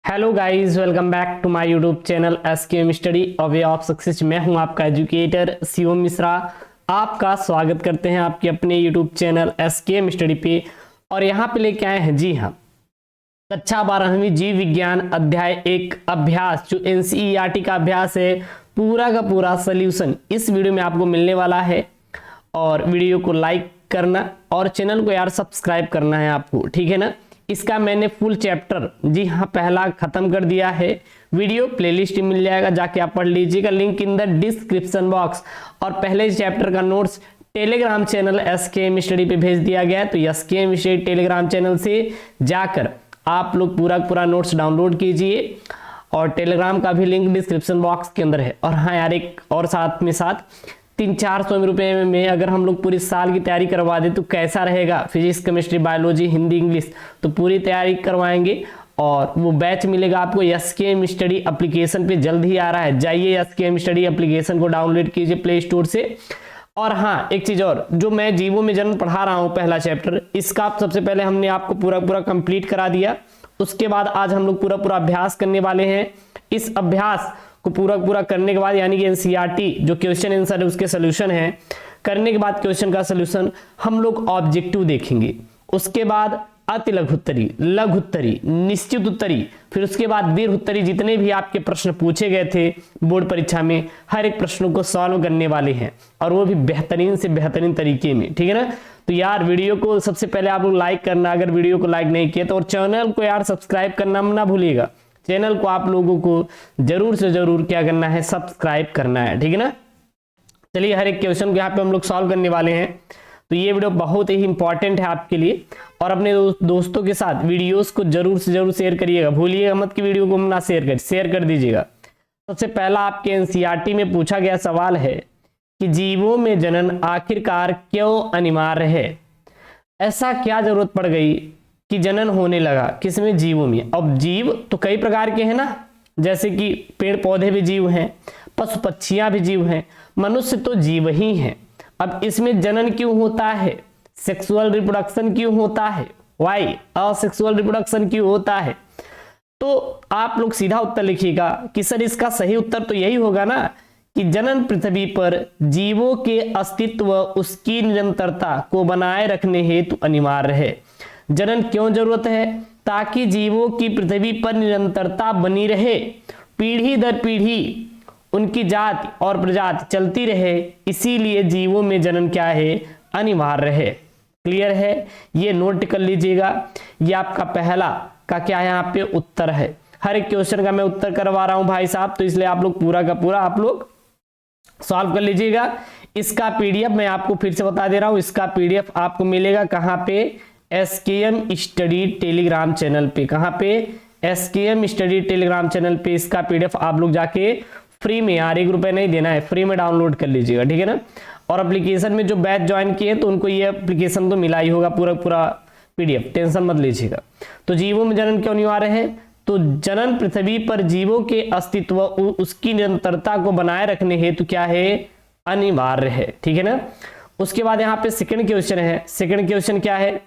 Hello guys, welcome back to my YouTube channel SKM study a way of success. मैं हूं आपका educator Shivam Mishra. आपका स्वागत करते हैं आपके अपने यूट्यूब चैनल एसकेएम स्टडी पे। और यहां पे लेके आए हैं, जी हां, कक्षा 12वीं जीव विज्ञान अध्याय 1 अभ्यास, जो एनसीईआरटी का अभ्यास है, पूरा का पूरा सोल्यूशन इस वीडियो में आपको मिलने वाला है। और वीडियो को लाइक करना और चैनल को यार सब्सक्राइब करना है आपको, ठीक है ना। इसका मैंने फुल चैप्टर, जी हाँ, पहला खत्म कर दिया है। वीडियो प्लेलिस्ट मिल जाएगा, जाके आप पढ़ लीजिएगा, link in the description box. और पहले चैप्टर का notes Telegram channel SKM study पे भेज दिया गया है, तो एसकेएम स्टडी टेलीग्राम चैनल से जाकर आप लोग पूरा नोट्स डाउनलोड कीजिए। और टेलीग्राम का भी लिंक डिस्क्रिप्शन बॉक्स के अंदर है। और हाँ यार, एक और साथ में 300-400 रुपए में अगर हम लोग पूरी साल की तैयारी करवा दे तो कैसा रहेगा। Physics, chemistry, biology, Hindi, English, तो पूरी तैयारी करवाएंगे। और वो बैच मिलेगा आपको एसकेएम स्टडी एप्लीकेशन पे, जल्द ही आ रहा है। जाइए एसकेएम स्टडी एप्लीकेशन को डाउनलोड कीजिए प्ले स्टोर से। और हाँ, एक चीज और, जो मैं जीवों में जन्म पढ़ा रहा हूँ पहला चैप्टर, इसका सबसे पहले हमने आपको पूरा कंप्लीट करा दिया। उसके बाद आज हम लोग पूरा अभ्यास करने वाले हैं। इस अभ्यास को पूरा करने के बाद, यानी कि एनसीईआरटी जो क्वेश्चन आंसर है उसके सोल्यूशन है, करने के बाद क्वेश्चन का सोल्यूशन हम लोग ऑब्जेक्टिव देखेंगे। उसके बाद अति लघुत्तरी, लघुत्तरी, निश्चित उत्तरी, फिर उसके बाद दीर्घ उत्तरी, जितने भी आपके प्रश्न पूछे गए थे बोर्ड परीक्षा में, हर एक प्रश्नों को सॉल्व करने वाले हैं, और वो भी बेहतरीन से बेहतरीन तरीके में, ठीक है ना। तो यार वीडियो को सबसे पहले आप लोग लाइक करना, अगर वीडियो को लाइक नहीं किया तो, और चैनल को यार सब्सक्राइब करना ना भूलिएगा। चैनल को आप लोगों को जरूर से जरूर क्या करना है, सब्सक्राइब करना है, ठीक है ना। चलिए, हर एक क्वेश्चन को यहाँ पे हम लोग सॉल्व करने वाले हैं। तो ये वीडियो बहुत ही इंपॉर्टेंट है आपके लिए। और अपने दोस्तों के साथ वीडियोस को जरूर से जरूर शेयर करिएगा, भूलिएगा मत कि वीडियो को ना शेयर कर दीजिएगा। सबसे पहला आपके एनसीईआरटी में पूछा गया सवाल है कि जीवों में जनन आखिरकार क्यों अनिवार्य है। ऐसा क्या जरूरत पड़ गई कि जनन होने लगा, किसमें, जीवों में। अब जीव तो कई प्रकार के हैं ना, जैसे कि पेड़ पौधे भी जीव हैं, पशु पक्षियां भी जीव हैं, मनुष्य तो जीव ही हैं। अब इसमें जनन क्यों होता है, सेक्सुअल रिप्रोडक्शन क्यों होता है, वाई असेक्सुअल रिप्रोडक्शन क्यों होता है। तो आप लोग सीधा उत्तर लिखिएगा कि सर इसका सही उत्तर तो यही होगा ना कि जनन पृथ्वी पर जीवों के अस्तित्व, उसकी निरंतरता को बनाए रखने हेतु अनिवार्य है। जनन क्यों जरूरत है, ताकि जीवों की पृथ्वी पर निरंतरता बनी रहे, पीढ़ी दर पीढ़ी उनकी जाति और प्रजाति चलती रहे, इसीलिए जीवों में जनन क्या है, अनिवार्य है। क्लियर है, ये नोट कर लीजिएगा। ये आपका पहला का क्या है, यहाँ पे उत्तर है। हर एक क्वेश्चन का मैं उत्तर करवा रहा हूं भाई साहब, तो इसलिए आप लोग पूरा का पूरा आप लोग सॉल्व कर लीजिएगा। इसका पीडीएफ मैं आपको फिर से बता दे रहा हूं, इसका पीडीएफ आपको मिलेगा कहां पे, एसकेएम स्टडी टेलीग्राम चैनल पे। कहां पे, एसकेएम स्टडी टेलीग्राम चैनल पे इसका पीडीएफ आप लोग जाके फ्री में, यार 1 रुपए नहीं देना है, फ्री में डाउनलोड कर लीजिएगा, ठीक है ना। और एप्लीकेशन में जो बैच ज्वाइन किए तो उनको ये एप्लीकेशन तो मिला ही होगा, पूरा पीडीएफ, टेंशन मत लीजिएगा। तो जीवों में जनन क्यों अनिवार्य है, तो जनन पृथ्वी पर जीवों के अस्तित्व, उसकी निरंतरता को बनाए रखने हेतु क्या है, अनिवार्य है, ठीक है ना। उसके बाद यहाँ पे सेकंड क्वेश्चन है। सेकंड क्वेश्चन क्या है,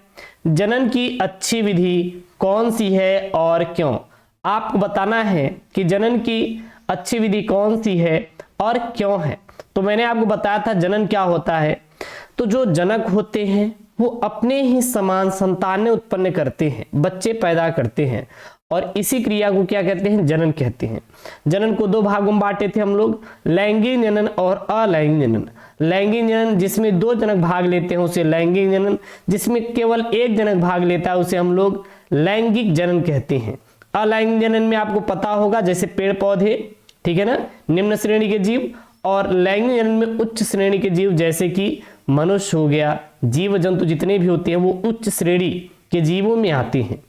जनन की अच्छी विधि कौन सी है और क्यों। आपको बताना है कि जनन की अच्छी विधि कौन सी है और क्यों है। तो मैंने आपको बताया था जनन क्या होता है। तो जो जनक होते हैं वो अपने ही समान संतानें उत्पन्न करते हैं, बच्चे पैदा करते हैं, और इसी क्रिया को क्या कहते हैं, जनन कहते हैं। जनन को 2 भागों में बांटे थे हम लोग, लैंगिक जनन और अलैंगिक जनन। लैंगिक जनन जिसमें 2 जनक भाग लेते हैं उसे लैंगिक जनन, जिसमें केवल 1 जनक भाग लेता है उसे हम लोग लैंगिक जनन कहते हैं। अलैंगिक जनन में आपको पता होगा, जैसे पेड़ पौधे, ठीक है ना, निम्न श्रेणी के जीव, और लैंगिक जनन में उच्च श्रेणी के जीव, जैसे कि मनुष्य हो गया, जीव जंतु जितने भी होते हैं वो उच्च श्रेणी के जीवों में आते हैं।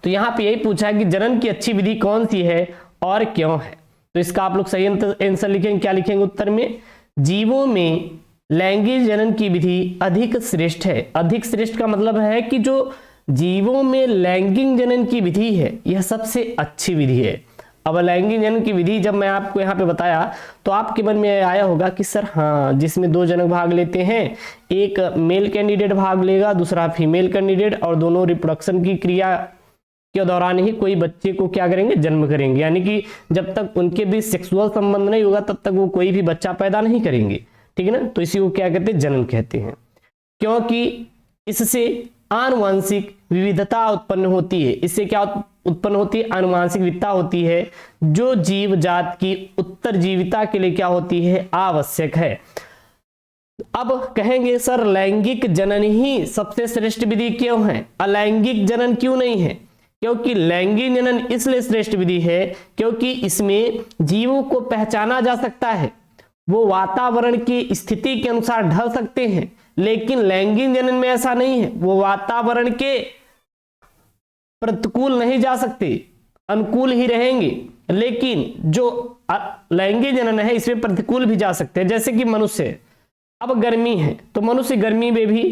तो यहाँ पे यही पूछा है कि जनन की अच्छी विधि कौन सी है और क्यों है। तो इसका आप लोग सही आंसर लिखेंगे, क्या लिखेंगे उत्तर में, जीवों में लैंगिक जनन की विधि अधिक श्रेष्ठ है। अधिक श्रेष्ठ का मतलब है कि जो जीवों में लैंगिक जनन की विधि है यह सबसे अच्छी विधि है। अब लैंगिक जनन की विधि जब मैं आपको यहाँ पे बताया तो आपके मन में आया होगा कि सर हाँ, जिसमें 2 जनक भाग लेते हैं, एक मेल कैंडिडेट भाग लेगा, दूसरा फीमेल कैंडिडेट, और दोनों रिप्रोडक्शन की क्रिया के दौरान ही कोई बच्चे को क्या करेंगे, जन्म करेंगे। यानी कि जब तक उनके बीच सेक्सुअल संबंध नहीं होगा तब तक वो कोई भी बच्चा पैदा नहीं करेंगे, ठीक है ना। तो इसी को क्या कहते हैं, जन्म कहते हैं, क्योंकि इससे आनुवंशिक विविधता उत्पन्न होती है। इससे क्या उत्पन्न होती है, आनुवंशिक विविधता होती है, जो जीव जात की उत्तरजीविता के लिए क्या होती है, आवश्यक है। अब कहेंगे सर लैंगिक जनन ही सबसे श्रेष्ठ विधि क्यों है, अलैंगिक जनन क्यों नहीं है? क्योंकि लैंगिक जनन इसलिए श्रेष्ठ विधि है क्योंकि इसमें जीवों को पहचाना जा सकता है, वो वातावरण की स्थिति के अनुसार ढल सकते हैं। लेकिन लैंगिक जनन में ऐसा नहीं है, वो वातावरण के प्रतिकूल नहीं जा सकते, अनुकूल ही रहेंगे। लेकिन जो लैंगिक जनन है इसमें प्रतिकूल भी जा सकते हैं। जैसे कि मनुष्य, अब गर्मी है तो मनुष्य गर्मी में भी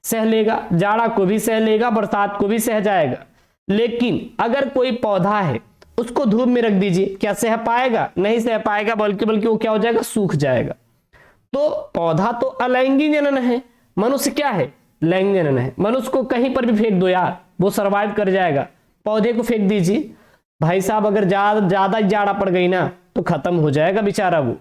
सह लेगा, जाड़ा को भी सह लेगा, बरसात को भी सह जाएगा। लेकिन अगर कोई पौधा है उसको धूप में रख दीजिए, क्या सह पाएगा? नहीं सह पाएगा, बल्कि वो क्या हो जाएगा, सूख जाएगा। तो पौधा तो अलैंगिक जनन है, मनुष्य क्या है, लैंगिक जनन है। मनुष्य को कहीं पर भी फेंक दो यार, वो सरवाइव कर जाएगा। पौधे को फेंक दीजिए भाई साहब, अगर ज्यादा जाड़ा पड़ गई ना तो खत्म हो जाएगा बेचारा, वो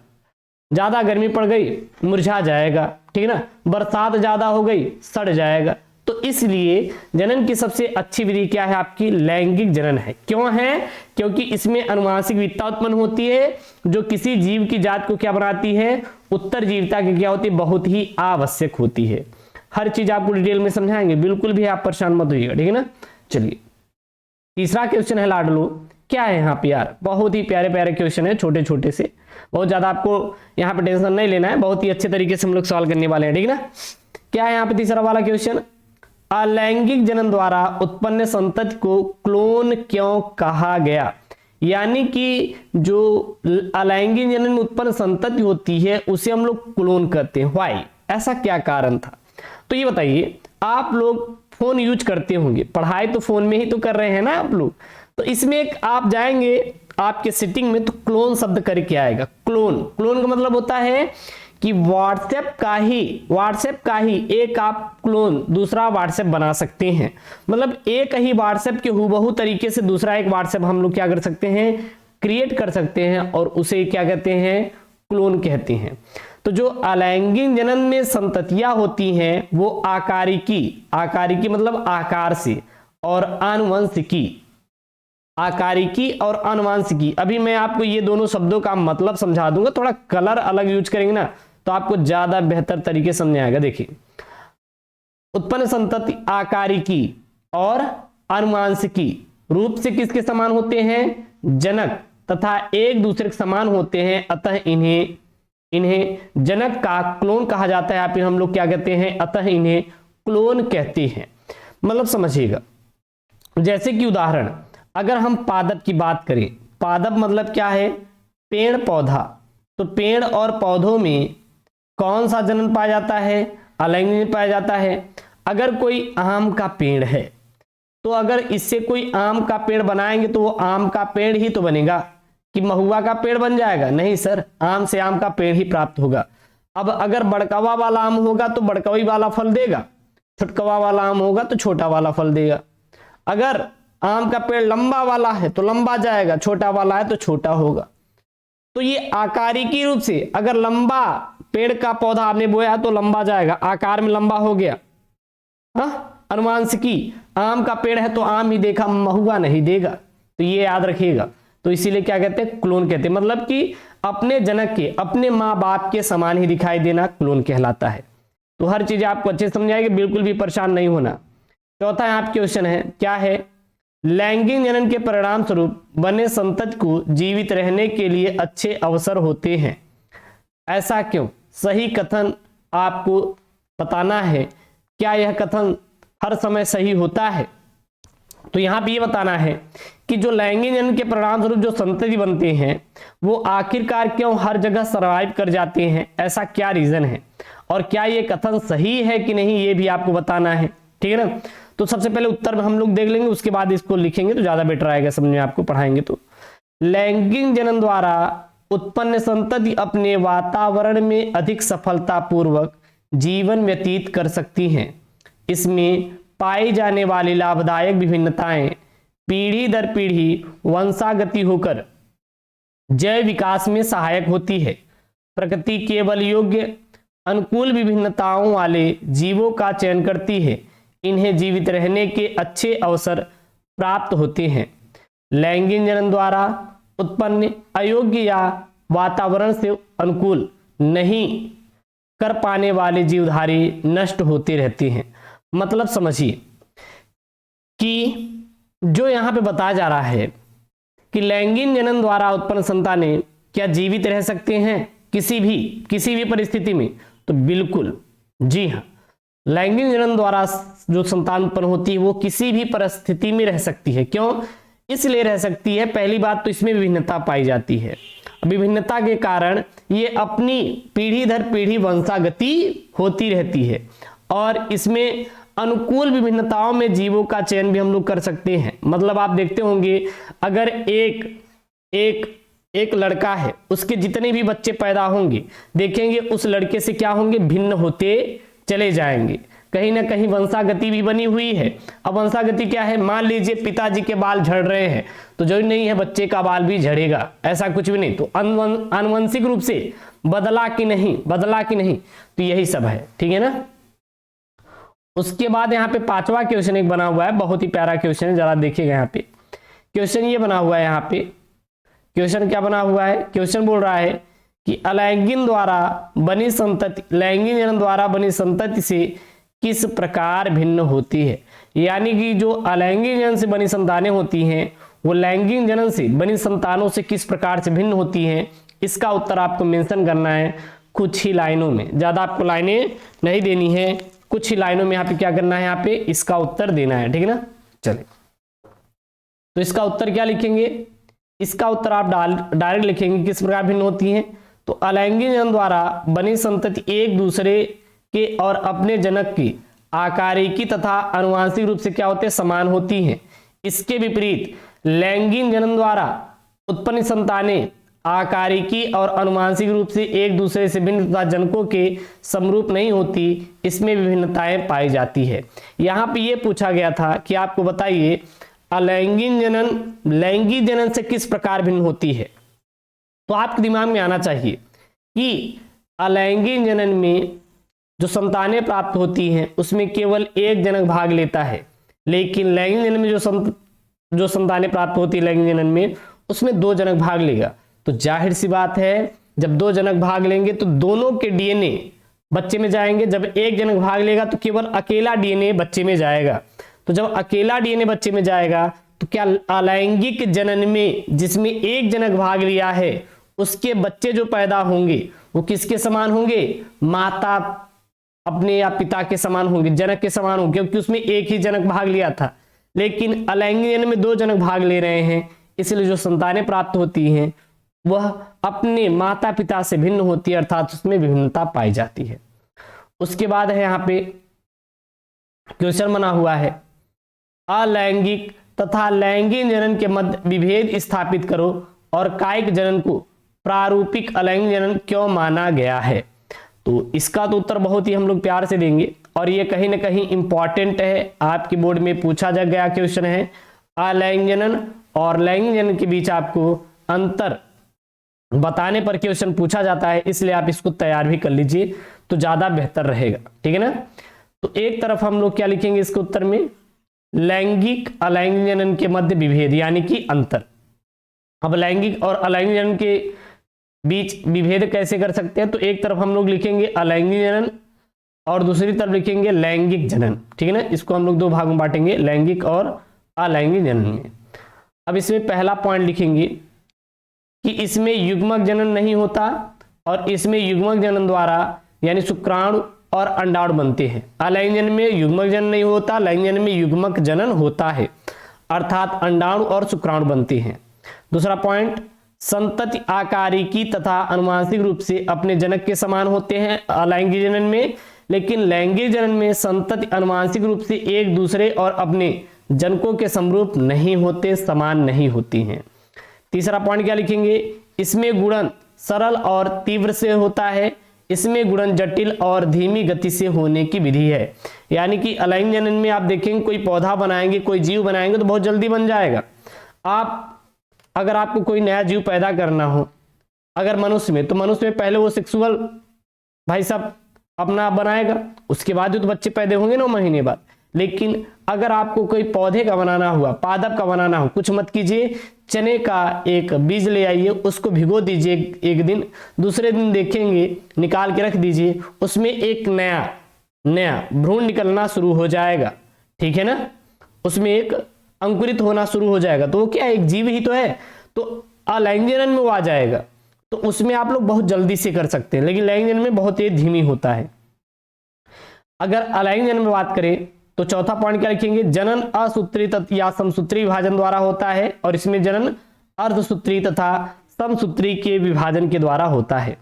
ज्यादा गर्मी पड़ गई मुरझा जाएगा, ठीक है ना। बरसात ज्यादा हो गई सड़ जाएगा। तो इसलिए जनन की सबसे अच्छी विधि क्या है, आपकी लैंगिक जनन है। क्यों है? क्योंकि इसमें आनुवंशिक विविधता उत्पन्न होती है, जो किसी जीव की जात को क्या बनाती है, उत्तरजीविता की क्या होती है, बहुत ही आवश्यक होती है। हर चीज आपको डिटेल में समझाएंगे, बिल्कुल भी आप परेशान मत होइएगा, ठीक है ना। चलिए तीसरा क्वेश्चन है लाडलो, क्या है यहाँ पे यार, बहुत ही प्यारे प्यारे क्वेश्चन है, छोटे छोटे से, बहुत ज्यादा आपको यहाँ पे टेंशन नहीं लेना है, बहुत ही अच्छे तरीके से हम लोग सवाल करने वाले हैं, ठीक है ना। क्या है यहाँ पे तीसरा वाला क्वेश्चन, अलैंगिक जनन द्वारा उत्पन्न संतति को क्लोन क्यों कहा गया? यानी कि जो अलैंगिक जनन में उत्पन्न संतति होती है उसे हम लोग क्लोन कहते हैं। व्हाई, ऐसा क्या कारण था? तो ये बताइए, आप लोग फोन यूज करते होंगे, पढ़ाई तो फोन में ही तो कर रहे हैं ना आप लोग। तो इसमें एक आप जाएंगे आपके सेटिंग में तो क्लोन शब्द करके आएगा। क्लोन, क्लोन का मतलब होता है कि व्हाट्सएप का ही एक आप क्लोन दूसरा व्हाट्सएप बना सकते हैं। मतलब एक ही व्हाट्सएप के हूबहू तरीके से दूसरा एक व्हाट्सएप हम लोग क्या कर सकते हैं, क्रिएट कर सकते हैं, और उसे क्या कहते हैं, क्लोन कहते हैं। तो जो अलैंगिक जनन में संततियां होती हैं वो आकारिकी मतलब आकार से, और आकारिकी और आनुवंशिकी। अभी मैं आपको ये दोनों शब्दों का मतलब समझा दूंगा, थोड़ा कलर अलग यूज करेंगे ना तो आपको ज्यादा बेहतर तरीके समझ आएगा। देखिए, उत्पन्न संतति आकारिकी और आनुवंशिकी रूप से किसके समान होते हैं, जनक, तथा एक दूसरे के समान होते हैं, अतः इन्हें जनक का क्लोन कहा जाता है। आप हम लोग क्या कहते हैं, अतः इन्हें क्लोन कहते हैं। मतलब समझिएगा, जैसे कि उदाहरण अगर हम पादप की बात करें, पादप मतलब क्या है, पेड़ पौधा। तो पेड़ और पौधों में कौन सा जनन पाया जाता है, अलैंगिक पाया जाता है। अगर कोई आम का पेड़ है तो अगर इससे कोई आम का पेड़ बनाएंगे तो वो आम का पेड़ ही तो बनेगा, कि महुआ का पेड़ बन जाएगा? नहीं सर, आम से आम का पेड़ ही प्राप्त होगा। अब अगर बड़कवा वाला आम होगा तो बड़कवी वाला फल देगा, छुटकवा वाला आम होगा तो छोटा वाला फल देगा। अगर आम का पेड़ लंबा वाला है तो लंबा जाएगा, छोटा वाला है तो छोटा होगा। तो ये आकारिकी रूप से, अगर लंबा पेड़ का पौधा आपने बोया तो लंबा जाएगा, आकार में लंबा हो गया। आनुवंशिकी, आम का पेड़ है तो आम ही देखा, महुआ नहीं देगा। तो ये याद रखिएगा। तो इसीलिए क्या कहते हैं, क्लोन कहते हैं। मतलब कि अपने जनक के, अपने माँ बाप के समान ही दिखाई देना क्लोन कहलाता है। तो हर चीज आपको अच्छे समझ आएगी, बिल्कुल भी परेशान नहीं होना। चौथा यहाँ पे क्वेश्चन है, क्या है, लैंगिक जनन के परिणाम स्वरूप बने संतति को जीवित रहने के लिए अच्छे अवसर होते हैं, ऐसा क्यों? सही कथन आपको बताना है। क्या यह कथन हर समय सही होता है? तो यहाँ पे ये बताना है कि जो लैंगिक जनन के परिणाम स्वरूप जो संतति बनते हैं वो आखिरकार क्यों हर जगह सरवाइव कर जाते हैं, ऐसा क्या रीजन है, और क्या ये कथन सही है कि नहीं ये भी आपको बताना है, ठीक है ना। तो सबसे पहले उत्तर हम लोग देख लेंगे, उसके बाद इसको लिखेंगे तो ज्यादा बेटर आएगा समझ में, आपको पढ़ाएंगे तो। लैंगिक जनन द्वारा उत्पन्न संतति अपने वातावरण में अधिक सफलतापूर्वक जीवन व्यतीत कर सकती हैं। इसमें पाई जाने वाली लाभदायक विभिन्नताएं पीढ़ी दर पीढ़ी वंशागति होकर जैव विकास में सहायक होती है। प्रकृति केवल योग्य अनुकूल विभिन्नताओं वाले जीवों का चयन करती है। इन्हें जीवित रहने के अच्छे अवसर प्राप्त होते हैं। लैंगिक जनन द्वारा उत्पन्न अयोग्य या वातावरण से अनुकूल नहीं कर पाने वाले जीवधारी नष्ट होते रहते हैं। मतलब समझिए कि जो यहाँ पे बताया जा रहा है कि लैंगिक जनन द्वारा उत्पन्न संतानें क्या जीवित रह सकते हैं किसी भी परिस्थिति में? तो बिल्कुल जी हाँ, लैंगिक जनन द्वारा जो संतान उत्पन्न होती है वो किसी भी परिस्थिति में रह सकती है। क्यों? इसलिए रह सकती है, पहली बात तो इसमें विभिन्नता पाई जाती है। विभिन्नता के कारण ये अपनी पीढ़ी दर पीढ़ी वंशागति होती रहती है और इसमें अनुकूल विभिन्नताओं में जीवों का चयन भी हम लोग कर सकते हैं। मतलब आप देखते होंगे अगर एक लड़का है, उसके जितने भी बच्चे पैदा होंगे देखेंगे उस लड़के से क्या होंगे, भिन्न होते चले जाएंगे। कहीं ना कहीं वंशागति भी बनी हुई है। अब वंशागति क्या है? मान लीजिए पिताजी के बाल झड़ रहे हैं तो जो नहीं है बच्चे का बाल भी झड़ेगा, ऐसा कुछ भी नहीं। तो आनुवंशिक रूप से बदला कि नहीं, तो यही सब है, ठीक है ना। उसके बाद यहाँ पे 5वां क्वेश्चन एक बना हुआ है, बहुत ही प्यारा क्वेश्चन है, जरा देखिएगा। यहाँ पे क्वेश्चन ये बना हुआ है, यहाँ पे क्वेश्चन क्या बना हुआ है? क्वेश्चन बोल रहा है कि अलैंगिक द्वारा बनी संतति लैंगिक जनन द्वारा बनी संतति से किस प्रकार भिन्न होती है। यानी कि जो अलैंगिक जनन से बनी संतानें होती हैं वो लैंगिक जनन से बनी संतानों से किस प्रकार से भिन्न होती हैं, इसका उत्तर आपको मेंशन करना है कुछ ही लाइनों में। ज्यादा आपको लाइनें नहीं देनी है, कुछ ही लाइनों में यहाँ पे क्या करना है, यहाँ पे इसका उत्तर देना है, ठीक है ना। चलिए तो इसका उत्तर क्या लिखेंगे? इसका उत्तर आप डायरेक्ट लिखेंगे किस प्रकार भिन्न होती हैं। तो अलैंगिक जनन द्वारा बनी संतति एक दूसरे के और अपने जनक की आकारिकी तथा आनुवंशिक रूप से क्या होते हैं, समान होती हैं। इसके विपरीत लैंगिक जनन द्वारा उत्पन्न संतानें आकारिकी और आनुवंशिक रूप से एक दूसरे से भिन्न तथा जनकों के समरूप नहीं होती, इसमें विभिन्नताएं पाई जाती है। यहाँ पे ये पूछा गया था कि आपको बताइए अलैंगिक जनन लैंगिक जनन से किस प्रकार भिन्न होती है। तो आपके दिमाग में आना चाहिए कि अलैंगिक जनन में जो संतानें प्राप्त होती हैं उसमें केवल एक जनक भाग लेता है, लेकिन लैंगिक जनन में जो संतानें प्राप्त होती है लैंगिक जनन में उसमें 2 जनक भाग लेगा। तो जाहिर सी बात है जब 2 जनक भाग लेंगे तो दोनों के डीएनए बच्चे में जाएंगे। जब एक जनक भाग लेगा तो केवल अकेला डीएनए बच्चे में जाएगा। तो जब अकेला डीएनए बच्चे में जाएगा तो क्या अलैंगिक जनन में जिसमें एक जनक भाग लिया है उसके बच्चे जो पैदा होंगे वो किसके समान होंगे? माता अपने या पिता के समान होंगे, जनक के समान होंगे, क्योंकि उसमें एक ही जनक भाग लिया था। लेकिन अलैंगिक जनन में 2 जनक भाग ले रहे हैं, इसलिए जो संतानें प्राप्त होती हैं वह अपने माता पिता से भिन्न होती है, अर्थात उसमें विभिन्नता पाई जाती है। उसके बाद है यहाँ पे क्वेश्चन बना हुआ है अलैंगिक तथा लैंगिक जनन के मध्य विभेद स्थापित करो और कायिक जनन को प्रारूपिक अलैंगिक जनन क्यों माना गया है। तो इसका तो उत्तर बहुत ही हम लोग प्यार से देंगे और ये कहीं ना कहीं इंपॉर्टेंट है, आपके बोर्ड में पूछा जा गया क्वेश्चन है। अलैंगिक जनन और लैंगिक जनन के बीच आपको अंतर बताने पर क्वेश्चन पूछा जाता है, इसलिए आप इसको तैयार भी कर लीजिए तो ज्यादा बेहतर रहेगा, ठीक है ना। तो एक तरफ हम लोग क्या लिखेंगे इसके उत्तर में, लैंगिक अलैंगिक जनन के मध्य विभेद यानी कि अंतर। अब लैंगिक और अलैंगिक जनन के बीच विभेद कैसे कर सकते हैं? तो एक तरफ हम लोग लिखेंगे अलैंगिक जनन और दूसरी तरफ लिखेंगे लैंगिक जनन, ठीक है ना। इसको हम लोग 2 भागों में बांटेंगे, लैंगिक और अलैंगिक जनन में। अब इसमें पहला पॉइंट लिखेंगे कि इसमें युग्मक जनन नहीं होता और इसमें युग्मक जनन द्वारा यानी शुक्राणु और अंडाणु बनते हैं। अलैंगिक जनन में युग्मक जनन नहीं होता, लैंगिक जनन में युग्मक जनन होता है, अर्थात अंडाणु और शुक्राणु बनते हैं। दूसरा पॉइंट, संतति आकारिकी तथा आनुवंशिक रूप से अपने जनक के समान होते हैं अलैंगिक जनन में, लेकिन लैंगिक जनन में संतति आनुवंशिक रूप से एक दूसरे और अपने जनकों के समरूप नहीं होते, समान नहीं होती हैं। तीसरा पॉइंट क्या लिखेंगे, इसमें गुणन सरल और तीव्र से होता है, इसमें गुणन जटिल और धीमी गति से होने की विधि है। यानी कि अलैंगिक जनन में आप देखेंगे कोई पौधा बनाएंगे, कोई जीव बनाएंगे तो बहुत जल्दी बन जाएगा। अगर आपको कोई नया जीव पैदा करना हो, अगर मनुष्य में, तो मनुष्य में पहले वो सेक्सुअल भाई साहब अपना बनाएगा, उसके बाद तो बच्चे पैदा होंगे 9 महीने बाद। लेकिन अगर आपको कोई पौधे का बनाना हुआ, पादप का बनाना हो, कुछ मत कीजिए, चने का एक बीज ले आइए, उसको भिगो दीजिए एक दिन, दूसरे दिन देखेंगे निकाल के रख दीजिए, उसमें एक नया भ्रूण निकलना शुरू हो जाएगा। ठीक है ना, उसमें एक अंकुरित होना शुरू हो जाएगा। तो वो क्या, एक जीव ही तो है, तो अलैंगिक जनन में वो आ जाएगा। तो उसमें आप लोग बहुत जल्दी से कर सकते हैं, लेकिन लैंगिक जनन में बहुत तेज धीमी होता है। अगर अलैंगिक जनन में बात करें तो चौथा पॉइंट क्या लिखेंगे, जनन असूत्री या समसूत्री विभाजन द्वारा होता है, और इसमें जनन अर्धसूत्री तथा समसूत्री के विभाजन के द्वारा होता है।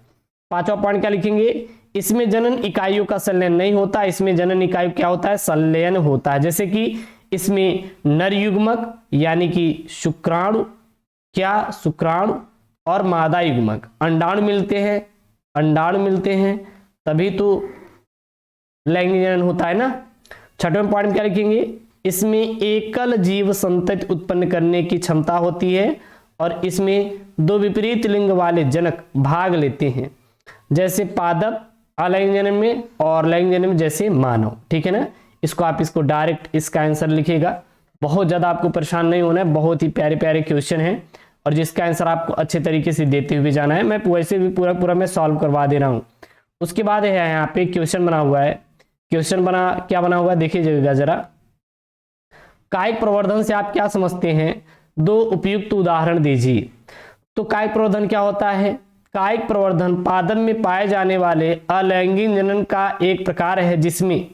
पांचवा पॉइंट क्या लिखेंगे, इसमें जनन इकाइयों का संलयन नहीं होता, इसमें जनन इकाई क्या होता है, संलयन होता है। जैसे कि इसमें नर युग्मक यानी कि शुक्राणु और मादा युग्मक अंडाणु मिलते हैं तभी तो लैंगिक जनन होता है ना। छठवें पॉइंट क्या लिखेंगे, इसमें एकल जीव संतति उत्पन्न करने की क्षमता होती है, और इसमें 2 विपरीत लिंग वाले जनक भाग लेते हैं, जैसे पादप अलैंगिक जनन में और लैंगिक जनन में जैसे मानव। ठीक है ना, इसको डायरेक्ट इसका आंसर लिखिएगा, बहुत ज्यादा आपको परेशान नहीं होना है, बहुत ही प्यारे प्यारे क्वेश्चन हैं और जिसका आंसर आपको अच्छे तरीके से देते हुए जाना है। मैं वैसे भी पूरा मैं सॉल्व करवा दे रहा हूँ। उसके बाद है यहाँ पे क्वेश्चन बना हुआ है, क्या बना हुआ है देखिएगा जरा। कायिक प्रवर्धन से आप क्या समझते हैं, 2 उपयुक्त उदाहरण दीजिए। तो कायिक प्रवर्धन क्या होता है, कायिक प्रवर्धन पादप में पाए जाने वाले अलैंगिक जनन का एक प्रकार है, जिसमें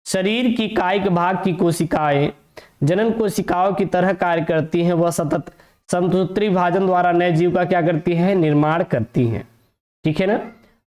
शरीर की कायिक भाग की कोशिकाएं जनन कोशिकाओं की तरह कार्य करती हैं, वह सतत समसूत्री विभाजन द्वारा नए जीव का क्या करती हैं, निर्माण करती हैं। ठीक है ना,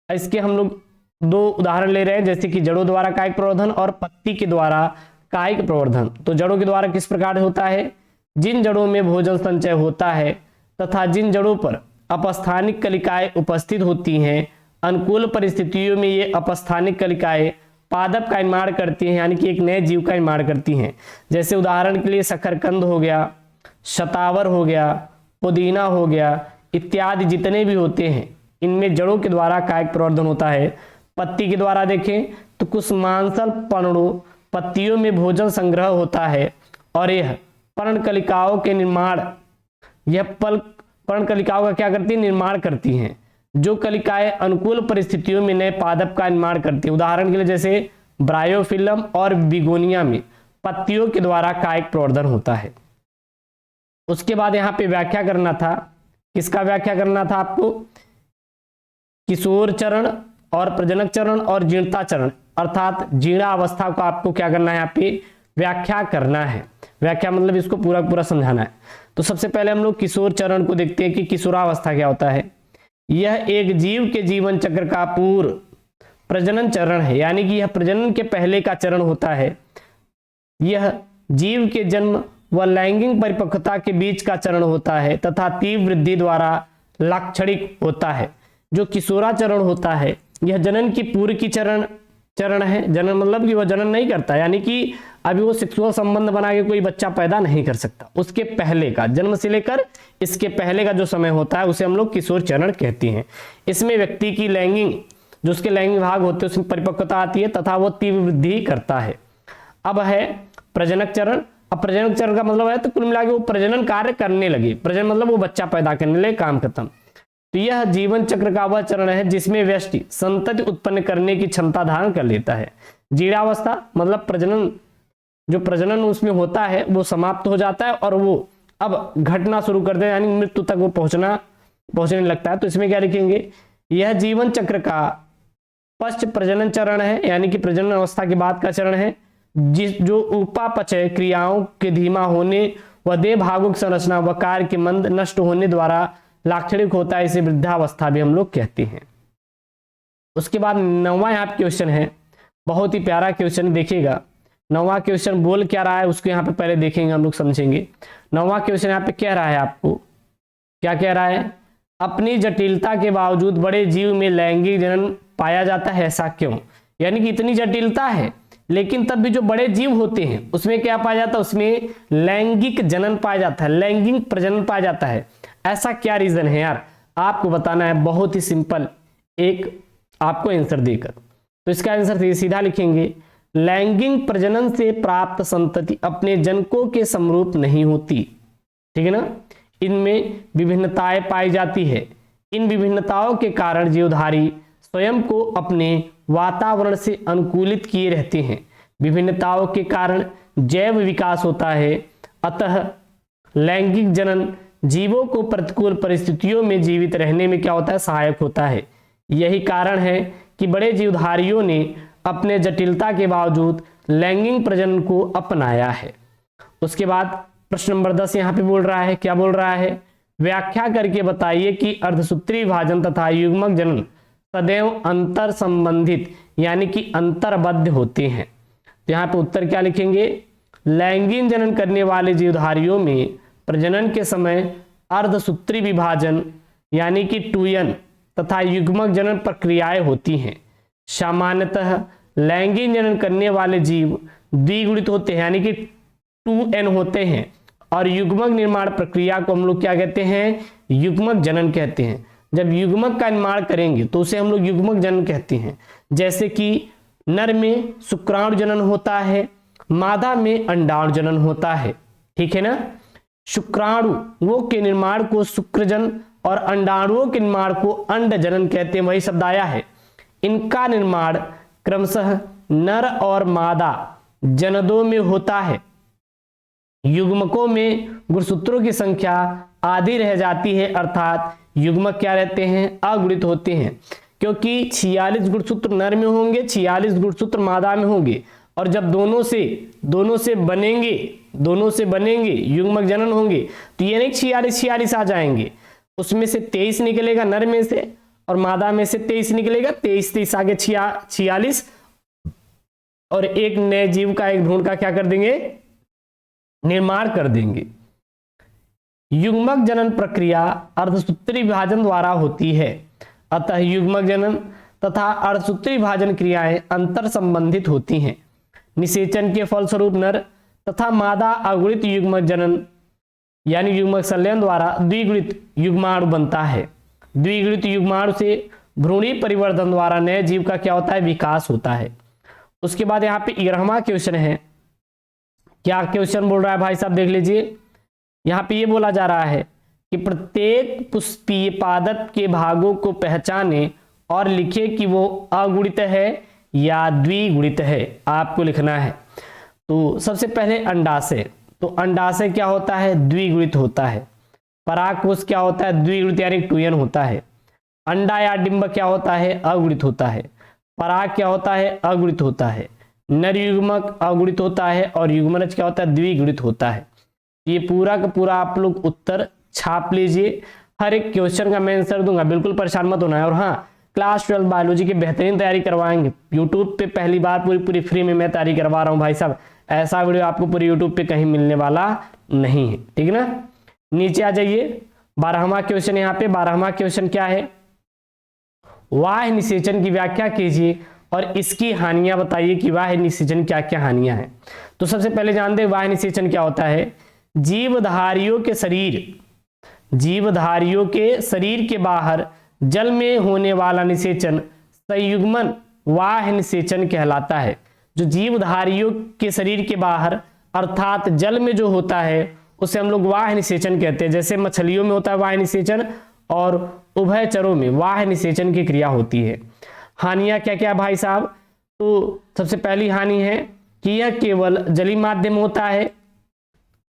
इसके हम लोग 2 उदाहरण ले रहे हैं, जैसे कि जड़ों द्वारा कायिक प्रवर्धन और पत्ती के द्वारा कायिक प्रवर्धन। तो जड़ों के द्वारा किस प्रकार होता है, जिन जड़ों में भोजन संचय होता है तथा जिन जड़ों पर अपस्थानिक कलिकाएं उपस्थित होती हैं, अनुकूल परिस्थितियों में ये अपस्थानिक कलिकाएं पादप का निर्माण करती हैं, यानी कि एक नए जीव का निर्माण करती हैं। जैसे उदाहरण के लिए शकरकंद हो गया, शतावर हो गया, पुदीना हो गया इत्यादि जितने भी होते हैं, इनमें जड़ों के द्वारा कायिक प्रवर्धन होता है। पत्ती के द्वारा देखें तो कुछ मांसल पर्णु पत्तियों में भोजन संग्रह होता है, और यह पर्णकलिकाओं के निर्माण, यह पर्णकलिकाओं का क्या करती है, निर्माण करती हैं, जो कलिकाएं अनुकूल परिस्थितियों में नए पादप का निर्माण करती है। उदाहरण के लिए जैसे ब्रायोफिलम और बिगोनिया में पत्तियों के द्वारा कायिक प्रवर्धन होता है। उसके बाद यहाँ पे व्याख्या करना था, किसका व्याख्या करना था आपको, किशोर चरण और प्रजनक चरण और जीर्णता चरण, अर्थात जीर्णा अवस्था को आपको क्या करना है, यहाँ पे व्याख्या करना है। व्याख्या मतलब इसको पूरा समझाना है। तो सबसे पहले हम लोग किशोर चरण को देखते हैं कि किशोरावस्था क्या होता है। यह एक जीव के जीवन चक्र का पूर्व प्रजनन चरण है, यानी कि यह प्रजनन के पहले का चरण होता है। यह जीव के जन्म व लैंगिक परिपक्वता के बीच का चरण होता है तथा तीव्र वृद्धि द्वारा लाक्षणिक होता है। जो किशोरा चरण होता है यह जनन की पूर्व की चरण है। जनन मतलब कि वह जनन नहीं करता, यानी कि अभी वो सेक्सुअल संबंध बना के कोई बच्चा पैदा नहीं कर सकता। उसके पहले का, जन्म से लेकर इसके पहले का जो समय होता है उसे हम लोग किशोर चरण कहते हैं। इसमें व्यक्ति की लैंगिक, जो उसके लैंगिक भाग होते हैं उसमें परिपक्वता आती है तथा वो तीव्र वृद्धि करता है। अब है प्रजनक चरण। अब प्रजनक चरण का मतलब है तो कुल मिला के वो प्रजनन कार्य करने लगे, प्रजनन मतलब वो बच्चा पैदा करने लगे, काम खत्म। तो यह जीवन चक्र का वह चरण है जिसमें व्यष्टि संतति उत्पन्न करने की क्षमता धारण कर लेता है। जीर्णावस्था मतलब प्रजनन, जो प्रजनन उसमें होता है वो समाप्त हो जाता है और वो अब घटना शुरू कर दे, यानी मृत्यु तक वो पहुंचने लगता है। तो इसमें क्या लिखेंगे, यह जीवन चक्र का पश्च प्रजनन चरण है, यानी कि प्रजनन अवस्था के बाद का चरण है, जो उपापचय क्रियाओं के धीमा होने व देह भागों की संरचना व कार्य के मंद नष्ट होने द्वारा लाक्षणिक होता है। इसे वृद्धावस्था भी हम लोग कहते हैं। उसके बाद 9वां यहाँ पे क्वेश्चन है, बहुत ही प्यारा क्वेश्चन देखिएगा। 9वां क्वेश्चन बोल क्या रहा है उसको यहाँ पे पहले देखेंगे, हम लोग समझेंगे। 9वां क्वेश्चन यहाँ पे कह रहा है, आपको क्या कह रहा है, अपनी जटिलता के बावजूद बड़े जीव में लैंगिक जनन पाया जाता है, ऐसा क्यों? यानी कि इतनी जटिलता है, लेकिन तब भी जो बड़े जीव होते हैं उसमें क्या पाया जाता है? उसमें लैंगिक जनन पाया जाता है, लैंगिक प्रजनन पाया जाता है। ऐसा क्या रीजन है यार? आपको बताना है, बहुत ही सिंपल एक आपको आंसर देकर। तो इसका आंसर सीधा लिखेंगे, लैंगिक प्रजनन से प्राप्त संतति अपने जनकों के समरूप नहीं होती। ठीक है ना? इनमें विभिन्नताएं पाई जाती है। इन विभिन्नताओं के कारण जीवधारी स्वयं को अपने वातावरण से अनुकूलित किए रहते हैं। विभिन्नताओं के कारण जैव विकास होता है। अतः लैंगिक जनन जीवों को प्रतिकूल परिस्थितियों में जीवित रहने में क्या होता है? सहायक होता है। यही कारण है कि बड़े जीवधारियों ने अपने जटिलता के बावजूद लैंगिक प्रजनन को अपनाया है। उसके बाद प्रश्न नंबर 10 यहाँ पे बोल रहा है, क्या बोल रहा है? व्याख्या करके बताइए कि अर्धसूत्री विभाजन तथा युग्मक जनन सदैव अंतर संबंधित यानी कि अंतरबद्ध होते हैं। तो यहाँ पे उत्तर क्या लिखेंगे? लैंगिक जनन करने वाले जीवधारियों में प्रजनन के समय अर्धसूत्री विभाजन यानी कि टूयन तथा युग्मक जनन प्रक्रियाएं होती हैं। सामान्यतः लैंगिक जनन करने वाले जीव द्विगुणित होते हैं यानी कि 2n होते हैं, और युग्मक निर्माण प्रक्रिया को हम लोग क्या कहते हैं? युग्मक जनन कहते हैं। जब युग्मक का निर्माण करेंगे तो उसे हम लोग युग्मक जनन कहते हैं। जैसे कि नर में शुक्राणु जनन होता है, मादा में अंडाणु जनन होता है। ठीक है ना? शुक्राणुओं के निर्माण को शुक्रजन और अंडाणुओं के निर्माण को अंड जनन कहते हैं, वही शब्द आया है। इनका निर्माण क्रमशः नर और मादा जनदों में होता है। युग्मकों में गुणसूत्रों की संख्या आधी रह जाती है, अर्थात युग्मक क्या रहते हैं? अगुणित होते हैं, क्योंकि 46 गुणसूत्र नर में होंगे, 46 गुणसूत्र मादा में होंगे, और जब दोनों से बनेंगे युग्मक जनन होंगे तो ये नहीं 46 आ जाएंगे, उसमें से 23 निकलेगा नर में से और मादा में से 23 निकलेगा, 23 आगे 46, और एक नए जीव का, एक भ्रूण का क्या कर देंगे? निर्माण कर देंगे। युग्मक जनन प्रक्रिया अर्धसूत्री विभाजन द्वारा होती है। अतः युग्मक जनन तथा अर्धसूत्री विभाजन क्रियाएं अंतर संबंधित होती हैं। निषेचन के फलस्वरूप नर तथा मादा अगुणित युग्मक जनन यानी युग्मक संलयन द्वारा द्विगुणित युग्माणु बनता है। द्विगुणित युग्माणु से भ्रूणी परिवर्तन द्वारा नए जीव का क्या होता है? विकास होता है। उसके बाद यहाँ पे 11वां क्वेश्चन है। क्या क्वेश्चन बोल रहा है भाई साहब? देख लीजिए, यहाँ पे ये बोला जा रहा है कि प्रत्येक पुष्पीय पादप के भागों को पहचाने और लिखे कि वो अगुणित है या द्विगुणित है। आपको लिखना है। तो सबसे पहले अंडाशय, तो अंडाशय क्या होता है? द्विगुणित होता है। परागकोश क्या होता है? द्विगुणित यानी टूयन होता है। अंडा या डिंब क्या होता है? अगुणित होता है। पराग क्या होता है? अगुणित होता है। नर युग्मक अगुणित होता है और युग्मनज क्या होता है? द्विगुणित होता है। ये पूरा का पूरा आप लोग उत्तर छाप लीजिए। हर एक क्वेश्चन का मैं आंसर दूंगा, बिल्कुल परेशान मत होना है। और हाँ, क्लास 12 बायोलॉजी की बेहतरीन तैयारी करवाएंगे। यूट्यूब पे पहली बार पूरी फ्री में मैं तैयारी करवा रहा हूँ भाई साहब। ऐसा वीडियो आपको पूरी यूट्यूब पे कहीं मिलने वाला नहीं है। ठीक है ना? नीचे आ जाइए। 12वां क्वेश्चन, यहाँ पे 12वां क्वेश्चन क्या है? वाह्य निषेचन की व्याख्या कीजिए और इसकी हानियां बताइए कि वाह्य निषेचन क्या क्या हानियां हैं। तो सबसे पहले जानते हैं वाह्य निषेचन क्या होता है। जीवधारियों के शरीर के बाहर जल में होने वाला निषेचन संयुग्मन वाह्य निषेचन कहलाता है। जो जीवधारियों के शरीर के बाहर अर्थात जल में जो होता है उसे हम लोग वाह्य निषेचन कहते हैं। जैसे मछलियों में होता है वाह्य निषेचन और उभयचरों में वाह्य निषेचन की क्रिया होती है। हानियां क्या क्या भाई साहब? तो सबसे पहली हानि है कि यह केवल जलीय माध्यम होता है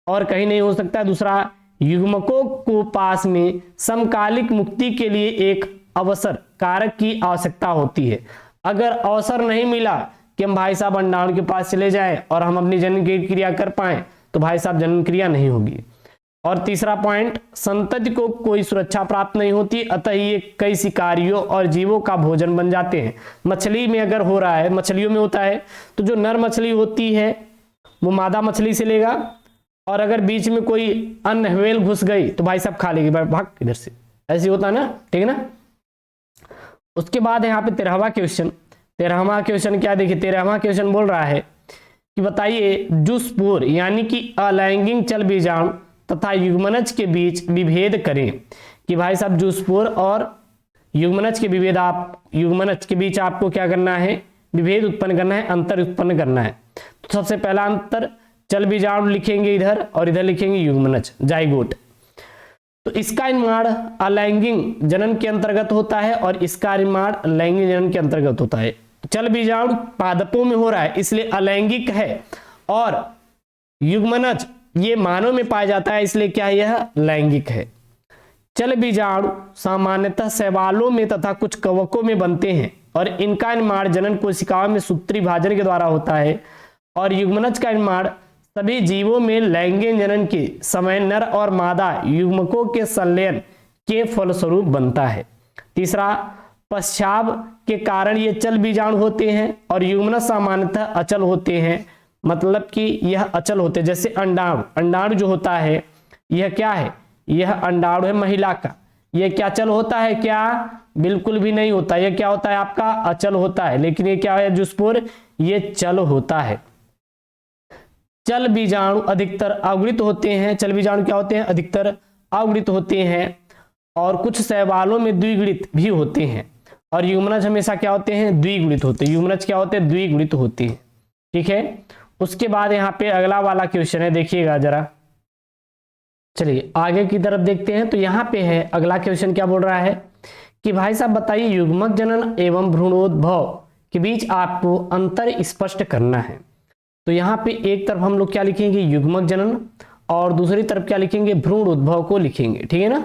और कहीं नहीं हो सकता। दूसरा, युग्मकों को पास में समकालिक मुक्ति के लिए एक अवसर कारक की आवश्यकता होती है। अगर अवसर नहीं मिला कि हम भाई साहब अंडाणु के पास चले जाएं और हम अपनी जनन की क्रिया कर पाएं तो भाई साहब जनन क्रिया नहीं होगी। और तीसरा पॉइंट, संतति को कोई सुरक्षा प्राप्त नहीं होती, अतः ये कई शिकारियों और जीवों का भोजन बन जाते हैं। मछली में अगर हो रहा है, मछलियों में होता है, तो जो नर मछली होती है वो मादा मछली से लेगा, और अगर बीच में कोई अन्य व्हेल घुस गई तो भाई साहब खा लेगी, भाग इधर से, ऐसे होता है ना। ठीक है ना? उसके बाद यहाँ पे 13वां क्वेश्चन, 13वां क्वेश्चन क्या, देखिए 13वां क्वेश्चन बोल रहा है कि बताइए जो स्पोर यानी कि अलैंगिक चल बीजाणु तथा युग्मनज के बीच विभेद करें। कि भाई साहब जो स्पोर और युग्मनज के विभेद, आप युग्मनज के बीच आपको क्या करना है, विभेद उत्पन्न करना है, अंतर उत्पन्न करना है। तो सबसे पहला अंतर चल बीजाणु लिखेंगे इधर और इधर लिखेंगे युग्मनज, जाइगोट। तो इसका निर्माण अलैंगिक जनन के अंतर्गत होता है और इसका निर्माण लैंगिक जनन के अंतर्गत होता है। चल बीजाणु पादपों में हो रहा है इसलिए अलैंगिक है, और युग्मनज ये मानव में पाया जाता है इसलिए क्या है, यह लैंगिक है। चल बीजाणु सामान्यतः शैवालों में तथा कुछ कवकों में बनते हैं और इनका निर्माण जनन कोशिकाओं में सूत्री भाजन के द्वारा होता है, और युग्मनज का निर्माण सभी जीवों में लैंगिक जनन के समय नर और मादा युग्मकों के संलयन के फलस्वरूप बनता है। तीसरा, पश्चाव के कारण ये चल बीजाणु होते हैं और युग्मनज सामान्यतः अचल होते हैं, मतलब कि यह अचल होते हैं। जैसे अंडाणु, अंडाणु जो होता है यह क्या है, यह अंडाणु है महिला का, यह क्या चल होता है क्या, बिल्कुल भी नहीं होता, यह क्या होता है आपका अचल होता है। लेकिन ये क्या है जो स्पोर, ये चल होता है। चल बीजाणु अधिकतर अवगुणित होते हैं, चल बीजाणु क्या होते हैं, अधिकतर अवगुणित होते हैं, और कुछ शैवालों में द्विगुणित भी होते हैं, और युग्मनज हमेशा क्या होते हैं, द्विगुणित होते हैं। युग्मनज क्या होते हैं, द्विगुणित होते हैं। ठीक है, उसके बाद यहाँ पे अगला वाला क्वेश्चन है, देखिएगा जरा, चलिए आगे की तरफ देखते हैं। तो यहाँ पे है अगला क्वेश्चन, क्या बोल रहा है कि भाई साहब बताइए युग्मक जनन एवं भ्रूणोद्भव के बीच आपको अंतर स्पष्ट करना है। तो यहाँ पे एक तरफ हम लोग क्या लिखेंगे, युग्मक जनन, और दूसरी तरफ क्या लिखेंगे, भ्रूण उद्भव को लिखेंगे। ठीक है ना,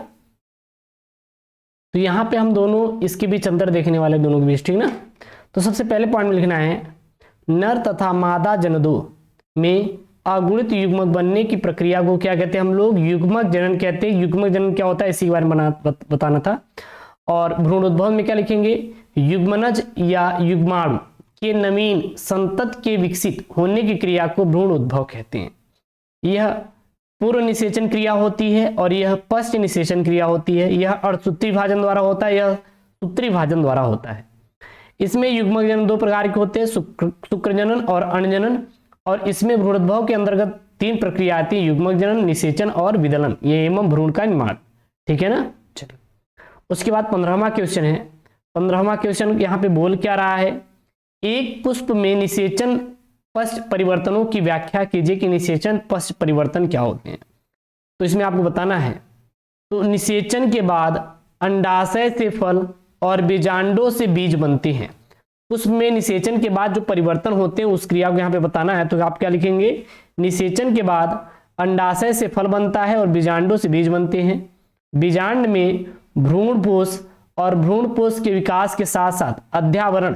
तो यहाँ पे हम दोनों इसके बीच अंतर देखने वाले, दोनों के बीच, ठीक ना। तो सबसे पहले पॉइंट में लिखना है, नर तथा मादा जनदों में अगुणित युग्मक बनने की प्रक्रिया को क्या कहते हैं हम लोग, युग्मक जनन कहते हैं। युग्मक जनन क्या होता है इसी के बारे में बताना था। और भ्रूण उद्भव में क्या लिखेंगे, युग्मनज या युग्माणु के नवीन संतत के विकसित होने की क्रिया को भ्रूण उद्भव कहते हैं। यह पूर्व निषेचन क्रिया होती है और यह पश्च निषेचन क्रिया होती है। यह अर्धसूत्री भाजन द्वारा होता है, यह सूत्री भाजन द्वारा होता है। इसमें युग्मक जनन दो प्रकार के होते हैं, शुक्र जनन और अण्ड जनन, और इसमें भ्रूणोद्भव के अंतर्गत 3 प्रक्रिया आती है, युग्मक जनन, निषेचन और विदलन, ये एवं भ्रूण का निर्माण। ठीक है ना, चलिए उसके बाद 15वां क्वेश्चन है। 15वां क्वेश्चन यहाँ पे बोल क्या रहा है, एक पुष्प में निषेचन पश्च परिवर्तनों की व्याख्या कीजिए कि निषेचन पश्च परिवर्तन क्या होते हैं। तो इसमें आपको बताना है, तो निषेचन के बाद अंडाशय से फल और बीजांडों से बीज बनते हैं। पुष्प में निषेचन के बाद जो परिवर्तन होते हैं उस क्रिया को यहाँ पे बताना है। तो आप क्या लिखेंगे, निषेचन के बाद अंडाशय से फल बनता है और बीजांडों से बीज बनते हैं। बीजांड में भ्रूणपोष और भ्रूणपोष के विकास के साथ साथ अध्यावरण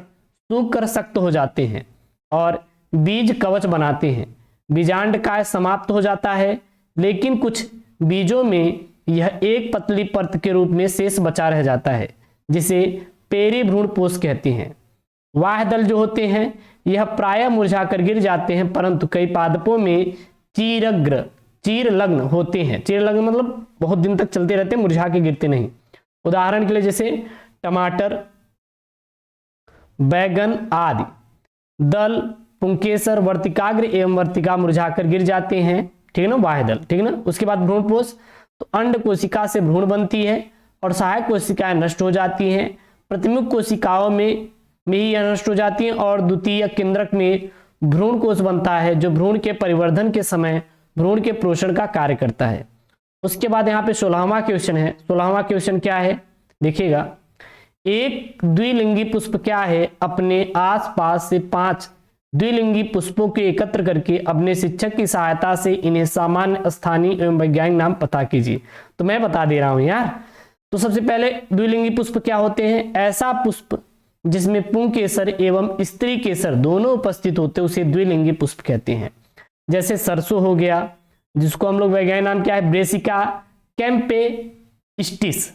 सूख कर सख्त हो जाते हैं और बीज कवच बनाते हैं। बीजांड काय समाप्त हो जाता है, लेकिन कुछ बीजों में यह एक पतली परत के रूप में शेष बचा रह जाता है, जिसे पेरीभ्रूणपोष कहते हैं। वाह्यदल जो होते हैं यह प्रायः मुरझाकर गिर जाते हैं, परंतु कई पादपों में चीरलग्न होते हैं। चीरलग्न मतलब बहुत दिन तक चलते रहते हैं, मुरझा के गिरते नहीं। उदाहरण के लिए जैसे टमाटर, बैगन आदि। दल, पुंकेसर, वर्तिकाग्र एवं वर्तिका मुरझाकर गिर जाते हैं। ठीक है ना, वाह्यदल। ठीक है ना, उसके बाद भ्रूणपोष, तो अंड कोशिका से भ्रूण बनती है और सहायक कोशिकाएं नष्ट हो जाती हैं। प्रतिमुख कोशिकाओं में ही यह नष्ट हो जाती हैं और द्वितीय केंद्रक में भ्रूण कोष बनता है, जो भ्रूण के परिवर्धन के समय भ्रूण के पोषण का कार्य करता है। उसके बाद यहाँ पे 16वां क्वेश्चन है। 16वां क्वेश्चन क्या है, देखिएगा, एक द्विलिंगी पुष्प क्या है, अपने आसपास से 5 द्विलिंगी पुष्पों को एकत्र करके अपने शिक्षक की सहायता से इन्हें सामान्य, स्थानीय एवं वैज्ञानिक नाम पता कीजिए। तो मैं बता दे रहा हूं यार। तो सबसे पहले द्विलिंगी पुष्प क्या होते हैं, ऐसा पुष्प जिसमें पुंकेसर एवं स्त्री केसर दोनों उपस्थित होते हैं उसे द्विलिंगी पुष्प कहते हैं। जैसे सरसों हो गया, जिसको हम लोग वैज्ञानिक नाम क्या है, ब्रेसिका कैंपेस्टिस।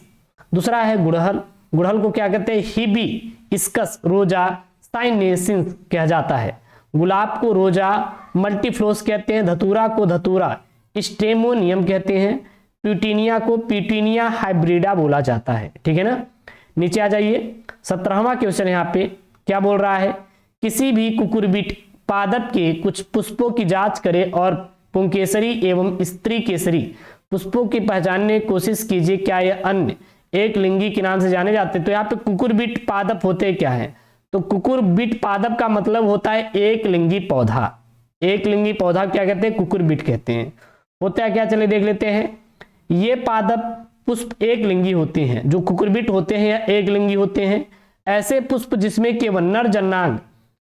दूसरा है गुड़हल, गुड़हल को क्या कहते हैं, हिबिस्कस रोजा साइनेसिस कहा जाता है। गुलाब को रोजा मल्टीफ्लोस कहते हैं। धतूरा को धतूरा स्टेमोनियम कहते हैं। प्यूटिनिया को प्यूटिनिया हाइब्रिडा बोला जाता है। ठीक है ना, नीचे आ जाइए, 17वां क्वेश्चन यहाँ पे क्या बोल रहा है, किसी भी कुकुरबिट पादप के कुछ पुष्पों की जांच करें और पुंकेसरी एवं स्त्री केसरी पुष्पों की पहचानने की कोशिश कीजिए, क्या यह अन्य एक लिंगी के नाम से जाने जाते हैं। तो यहाँ पे कुकुरबिट पादप होते क्या है, तो कुकुरबिट पादप का मतलब होता है एक लिंगी पौधा। एक लिंगी पौधा क्या कहते हैं, कुकुरबिट कहते हैं। होता है क्या, चलिए देख लेते हैं। ये पादप पुष्प एक लिंगी होते हैं, जो कुकुरबिट होते हैं या एक लिंगी होते हैं। ऐसे पुष्प जिसमें केवल नर जननांग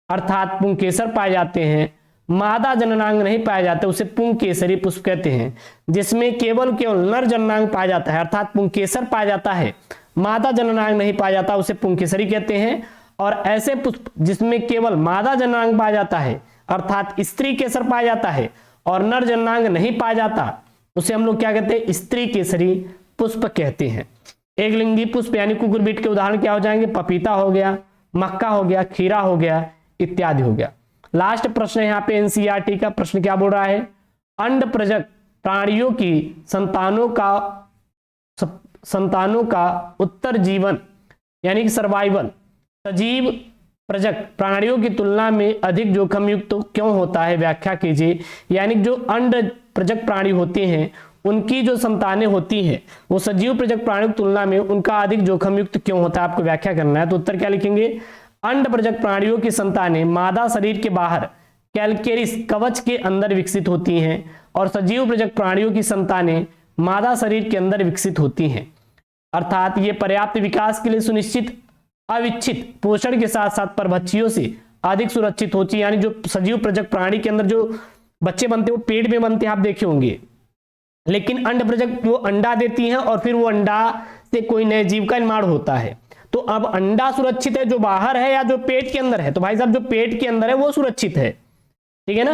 अर्थात पुंकेसर पाए जाते हैं, मादा जननांग नहीं पाया जाता, उसे पुंकेसरी पुष्प कहते हैं। जिसमें केवल नर जननांग पाया जाता है अर्थात पुंकेसर पाया जाता है, मादा जननांग नहीं पाया जाता, उसे पुंकेसरी कहते हैं। और ऐसे पुष्प जिसमें केवल मादा जननांग पाया जाता है अर्थात स्त्री केसर पाया जाता है और नर जननांग नहीं पाया जाता, उसे हम लोग क्या कहते हैं, स्त्री केसरी पुष्प कहते हैं। एक लिंगी पुष्प यानी कुकुरबिट के उदाहरण क्या हो जाएंगे, पपीता हो गया, मक्का हो गया, खीरा हो गया इत्यादि हो गया। लास्ट प्रश्न यहाँ पे एनसीईआरटी का प्रश्न क्या बोल रहा है, अंड प्रजक प्राणियों की संतानों का उत्तर जीवन यानी कि सर्वाइवल सजीव प्रजक प्राणियों की तुलना में अधिक जोखिम युक्त तो क्यों होता है, व्याख्या कीजिए। यानी जो अंड प्रजक प्राणी होते हैं उनकी जो संतानें होती हैं वो सजीव प्रजक प्राणियों की तुलना में उनका अधिक जोखिम युक्त क्यों होता है, आपको व्याख्या करना है। तो उत्तर क्या लिखेंगे, अंड प्रजक प्राणियों की संतानें मादा शरीर के बाहर कैलकेरिस कवच के अंदर विकसित होती हैं और सजीव प्रजक प्राणियों की संतानें मादा शरीर के अंदर विकसित होती हैं। अर्थात ये पर्याप्त विकास के लिए सुनिश्चित अविच्छित पोषण के साथ साथ परभक्षियों से अधिक सुरक्षित होती है। यानी जो सजीव प्रजक प्राणी के अंदर जो बच्चे बनते हैं वो पेट में बनते हैं, आप देखे होंगे, लेकिन अंड प्रजक वो अंडा देती हैं और फिर वो अंडा से कोई नए जीव का निर्माण होता है। तो अब अंडा सुरक्षित है जो बाहर है या जो पेट के अंदर है, तो भाई साहब जो पेट के अंदर है वो सुरक्षित है, ठीक है ना।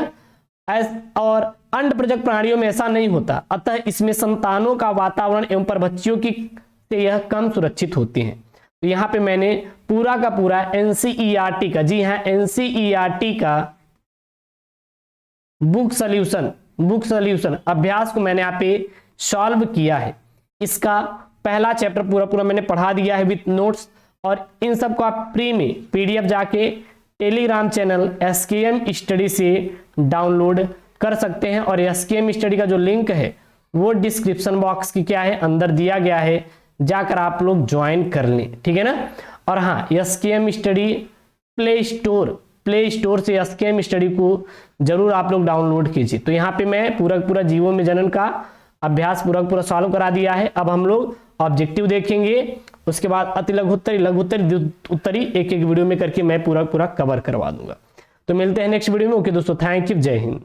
और अंड प्रजक प्राणियों में ऐसा नहीं होता, अतः इसमें संतानों का वातावरण एवं परभक्षियों की से यह कम सुरक्षित होती हैं। तो यहाँ पे मैंने पूरा का पूरा एनसीईआरटी का, जी हाँ एनसीईआरटी का बुक सॉल्यूशन अभ्यास को मैंने यहाँ पे सॉल्व किया है। इसका पहला चैप्टर पूरा मैंने पढ़ा दिया है विद नोट्स, और इन सब को आप फ्री में पीडीएफ जाके टेलीग्राम चैनल एसकेएम स्टडी से डाउनलोड कर सकते हैं। और एसकेएम स्टडी का जो लिंक है वो डिस्क्रिप्शन बॉक्स की क्या है अंदर दिया गया है, जाकर आप लोग ज्वाइन कर लें, ठीक है ना। और हाँ, एसकेएम स्टडी प्ले स्टोर से एसकेएम स्टडी को जरूर आप लोग डाउनलोड कीजिए। तो यहाँ पे मैं पूरा जीवों में जनन का अभ्यास पूरा सॉल्व करा दिया है। अब हम लोग ऑब्जेक्टिव देखेंगे, उसके बाद अति लघुत्तरी उत्तरी एक वीडियो में करके मैं पूरा कवर करवा दूंगा। तो मिलते हैं नेक्स्ट वीडियो में। ओके दोस्तों, थैंक यू, जय हिंद।